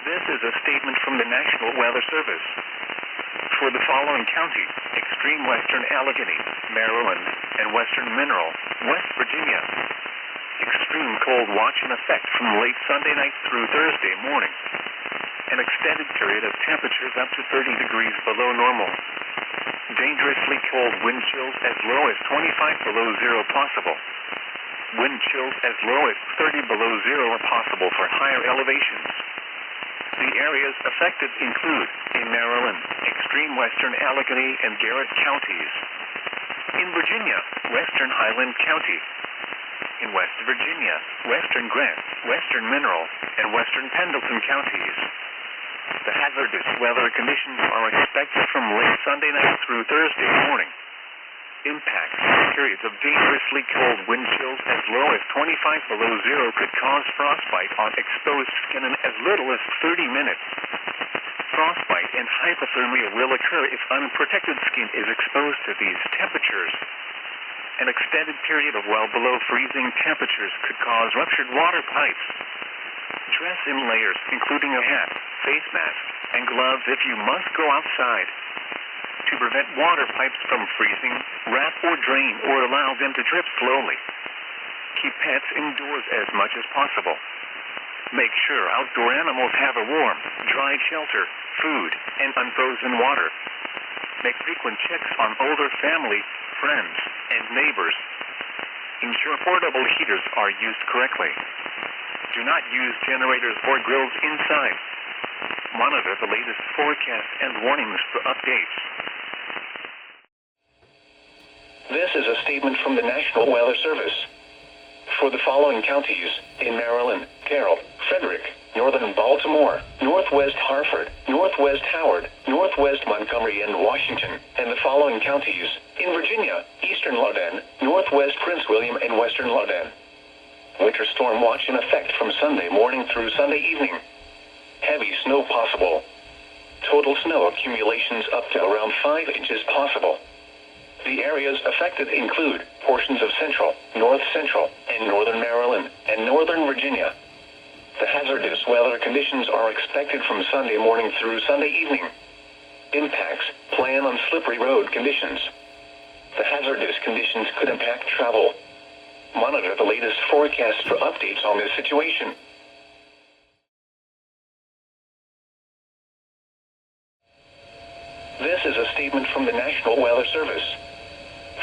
This is a statement from the National Weather Service. For the following county, extreme western Allegheny, Maryland, and western Mineral, West Virginia. Extreme cold watch in effect from late Sunday night through Thursday morning. An extended period of temperatures up to 30 degrees below normal. Dangerously cold wind chills as low as 25 below zero possible. Wind chills as low as 30 below zero are possible for higher elevations. The areas affected include, in Maryland, extreme western Allegheny and Garrett counties. In Virginia, western Highland County. In West Virginia, western Grant, western Mineral, and western Pendleton counties. The hazardous weather conditions are expected from late Sunday night through Thursday morning. Impacts, periods of dangerously cold wind chills as low as 25 below zero could cause frostbite on exposed skin in as little as 30 minutes. Frostbite and hypothermia will occur if unprotected skin is exposed to these temperatures. An extended period of well below freezing temperatures could cause ruptured water pipes. Dress in layers, including a hat, face mask, and gloves if you must go outside. To prevent water pipes from freezing, wrap or drain or allow them to drip slowly. Keep pets indoors as much as possible. Make sure outdoor animals have a warm, dry shelter, food, and unfrozen water. Make frequent checks on older family, friends, and neighbors. Ensure portable heaters are used correctly. Do not use generators or grills inside. Monitor the latest forecast and warnings for updates. This is a statement from the National Weather Service. For the following counties, in Maryland, Carroll, Frederick, northern Baltimore, northwest Hartford, northwest Howard, northwest Montgomery and Washington, and the following counties, in Virginia, eastern Loudoun, northwest Prince William and western Loudoun. Winter storm watch in effect from Sunday morning through Sunday evening. Heavy snow possible. Total snow accumulations up to around 5 inches possible. The areas affected include portions of central, north central, and northern Maryland, and northern Virginia. The hazardous weather conditions are expected from Sunday morning through Sunday evening. Impacts, plan on slippery road conditions. The hazardous conditions could impact travel. Monitor the latest forecasts for updates on this situation. This is a statement from the National Weather Service.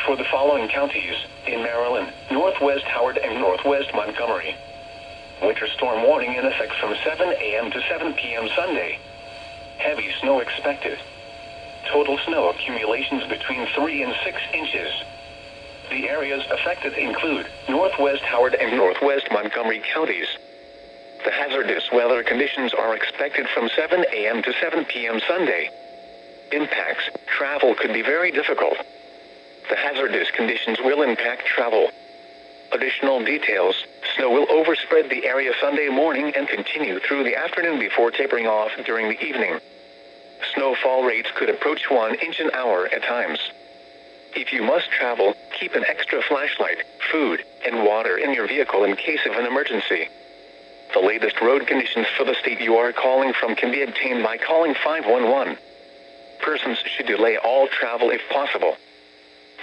For the following counties, in Maryland, northwest Howard and northwest Montgomery. Winter storm warning in effect from 7 a.m. to 7 p.m. Sunday. Heavy snow expected. Total snow accumulations between 3 and 6 inches. The areas affected include northwest Howard and northwest Montgomery counties. The hazardous weather conditions are expected from 7 a.m. to 7 p.m. Sunday. Impacts, travel could be very difficult. The hazardous conditions will impact travel. Additional details, snow will overspread the area Sunday morning and continue through the afternoon before tapering off during the evening. Snowfall rates could approach 1 inch an hour at times. If you must travel, keep an extra flashlight, food, and water in your vehicle in case of an emergency. The latest road conditions for the state you are calling from can be obtained by calling 511. Persons should delay all travel if possible.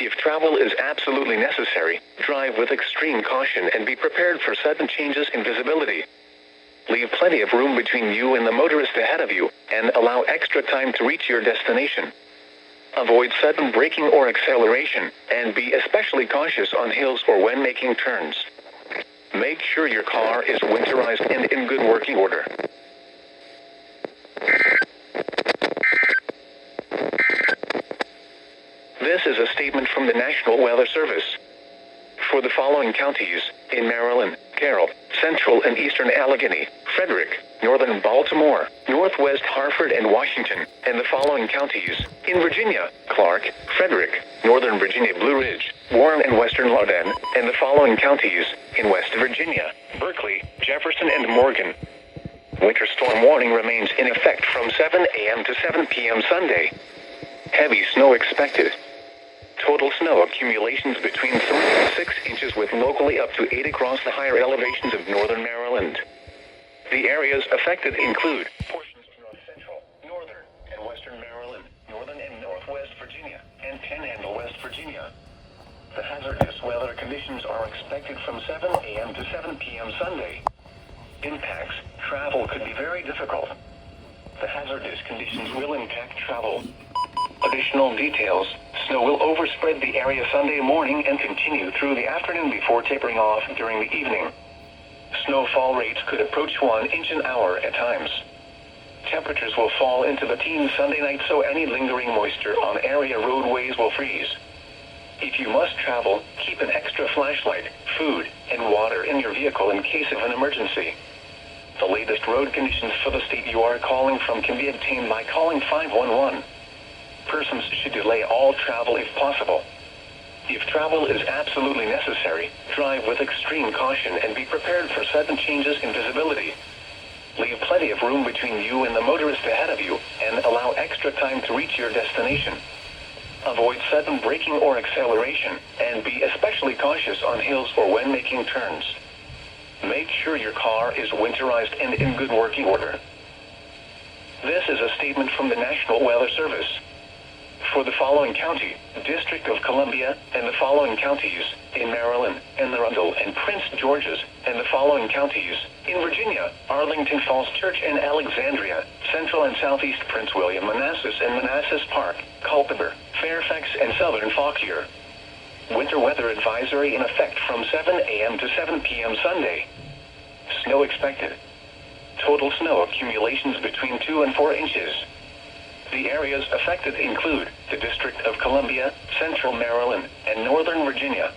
If travel is absolutely necessary, drive with extreme caution and be prepared for sudden changes in visibility. Leave plenty of room between you and the motorist ahead of you, and allow extra time to reach your destination. Avoid sudden braking or acceleration, and be especially cautious on hills or when making turns. Make sure your car is winterized and in good working order. This is a statement from the National Weather Service. For the following counties, in Maryland, Carroll, central and eastern Allegheny, Frederick, northern Baltimore, northwest Hartford and Washington, and the following counties, in Virginia, Clark, Frederick, northern Virginia Blue Ridge, Warren and western Loudoun, and the following counties, in West Virginia, Berkeley, Jefferson and Morgan. Winter storm warning remains in effect from 7 a.m. to 7 p.m. Sunday. Heavy snow expected. Total snow accumulations between 3 and 6 inches with locally up to 8 across the higher elevations of northern Maryland. The areas affected include portions of north central, northern, and western Maryland, northern and northwest Virginia, and Panhandle, West Virginia. The hazardous weather conditions are expected from 7 a.m. to 7 p.m. Sunday. Impacts: travel could be very difficult. The hazardous conditions will impact travel. Additional details: snow will overspread the area Sunday morning and continue through the afternoon before tapering off during the evening. Snowfall rates could approach 1 inch an hour at times. Temperatures will fall into the teens Sunday night, so any lingering moisture on area roadways will freeze. If you must travel, keep an extra flashlight, food, and water in your vehicle in case of an emergency. The latest road conditions for the state you are calling from can be obtained by calling 511. Persons should delay all travel if possible. If travel is absolutely necessary, drive with extreme caution and be prepared for sudden changes in visibility. Leave plenty of room between you and the motorist ahead of you, and allow extra time to reach your destination. Avoid sudden braking or acceleration, and be especially cautious on hills or when making turns. Make sure your car is winterized and in good working order. This is a statement from the National Weather Service. For the following county, District of Columbia, and the following counties, in Maryland, and the Arundel and Prince George's, and the following counties, in Virginia, Arlington Falls Church and Alexandria, Central and Southeast Prince William, Manassas and Manassas Park, Culpeper, Fairfax, and Southern Fauquier. Winter weather advisory in effect from 7 a.m. to 7 p.m. Sunday. Snow expected. Total snow accumulations between 2 and 4 inches. The areas affected include the District of Columbia, Central Maryland, and Northern Virginia.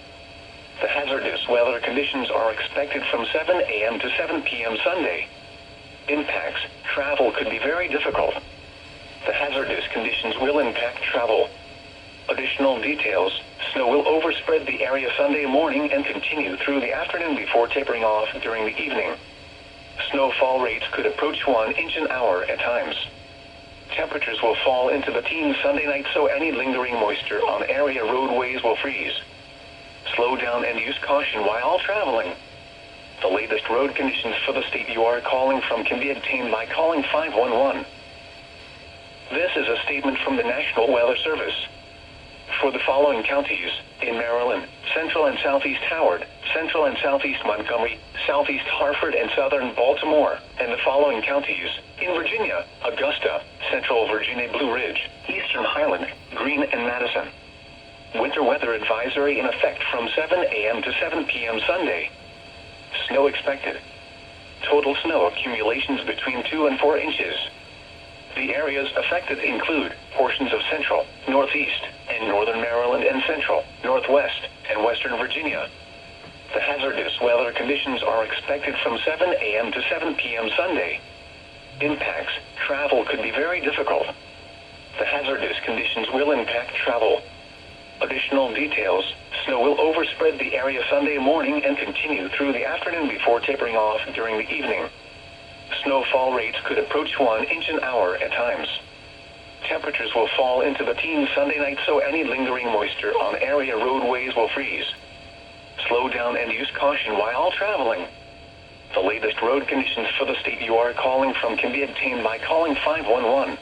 The hazardous weather conditions are expected from 7 a.m. to 7 p.m. Sunday. Impacts: travel could be very difficult. The hazardous conditions will impact travel. Additional details: snow will overspread the area Sunday morning and continue through the afternoon before tapering off during the evening. Snowfall rates could approach 1 inch an hour at times. Temperatures will fall into the teens Sunday night, so any lingering moisture on area roadways will freeze. Slow down and use caution while traveling. The latest road conditions for the state you are calling from can be obtained by calling 511. This is a statement from the National Weather Service. For the following counties, in Maryland, Central and Southeast Howard, Central and Southeast Montgomery, Southeast Hartford and Southern Baltimore, and the following counties, in Virginia, Augusta, Central Virginia Blue Ridge, Eastern Highland, Greene and Madison. Winter weather advisory in effect from 7 a.m. to 7 p.m. Sunday. Snow expected. Total snow accumulations between 2 and 4 inches. The areas affected include portions of central, northeast, and northern Maryland and central, northwest, and western Virginia. The hazardous weather conditions are expected from 7 a.m. to 7 p.m. Sunday. Impacts: travel could be very difficult. The hazardous conditions will impact travel. Additional details: snow will overspread the area Sunday morning and continue through the afternoon before tapering off during the evening. Snowfall rates could approach 1 inch an hour at times. Temperatures will fall into the teens Sunday night, so any lingering moisture on area roadways will freeze. Slow down and use caution while traveling. The latest road conditions for the state you are calling from can be obtained by calling 511.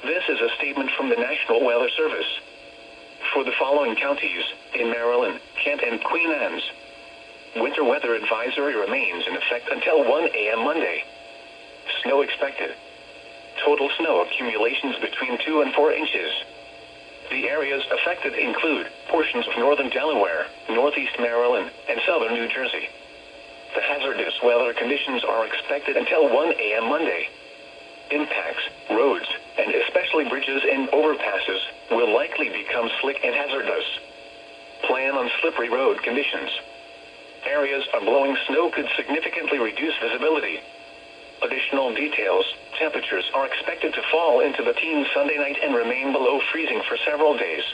This is a statement from the National Weather Service. For the following counties, in Maryland, Kent and Queen Anne's, winter weather advisory remains in effect until 1 a.m. Monday. Snow expected. Total snow accumulations between 2 and 4 inches. The areas affected include portions of northern Delaware, northeast Maryland, and southern New Jersey. The hazardous weather conditions are expected until 1 a.m. Monday. Impacts: roads, and especially bridges and overpasses, will likely become slick and hazardous. Plan on slippery road conditions. Areas of blowing snow could significantly reduce visibility. Additional details: temperatures are expected to fall into the teens Sunday night and remain below freezing for several days.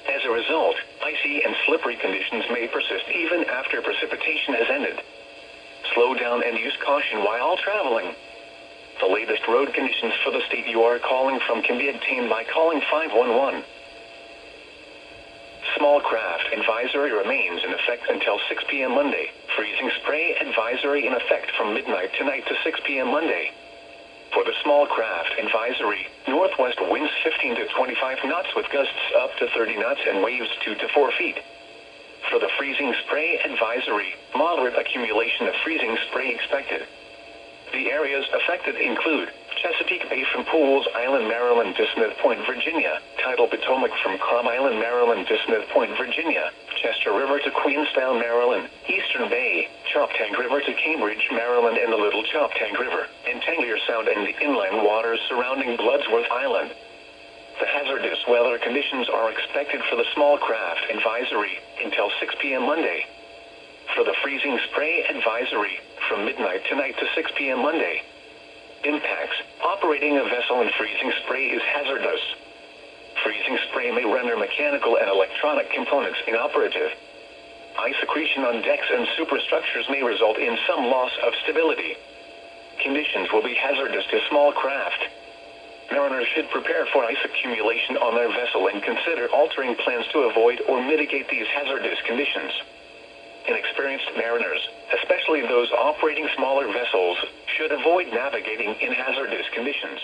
As a result, icy and slippery conditions may persist even after precipitation has ended. Slow down and use caution while traveling. The latest road conditions for the state you are calling from can be obtained by calling 511. small craft advisory remains in effect until 6 p.m. Monday. Freezing spray advisory in effect from midnight tonight to 6 p.m. Monday. For the small craft advisory, northwest winds 15 to 25 knots with gusts up to 30 knots and waves 2 to 4 feet. For the freezing spray advisory, moderate accumulation of freezing spray expected. The areas affected include Chesapeake Bay from Pools Island, Maryland to Smith Point, Virginia, Tidal Potomac from Crum Island, Maryland to Smith Point, Virginia, Chester River to Queenstown, Maryland, Eastern Bay, Choptank River to Cambridge, Maryland and the Little Choptank River, and Tangier Sound and the inland waters surrounding Bloodsworth Island. The hazardous weather conditions are expected for the small craft advisory until 6 p.m. Monday. For the freezing spray advisory, from midnight tonight to 6 p.m. Monday. Impacts: operating a vessel in freezing spray is hazardous. Freezing spray may render mechanical and electronic components inoperative. Ice accretion on decks and superstructures may result in some loss of stability. Conditions will be hazardous to small craft. Mariners should prepare for ice accumulation on their vessel and consider altering plans to avoid or mitigate these hazardous conditions. Inexperienced mariners, especially those operating smaller vessels, should avoid navigating in hazardous conditions.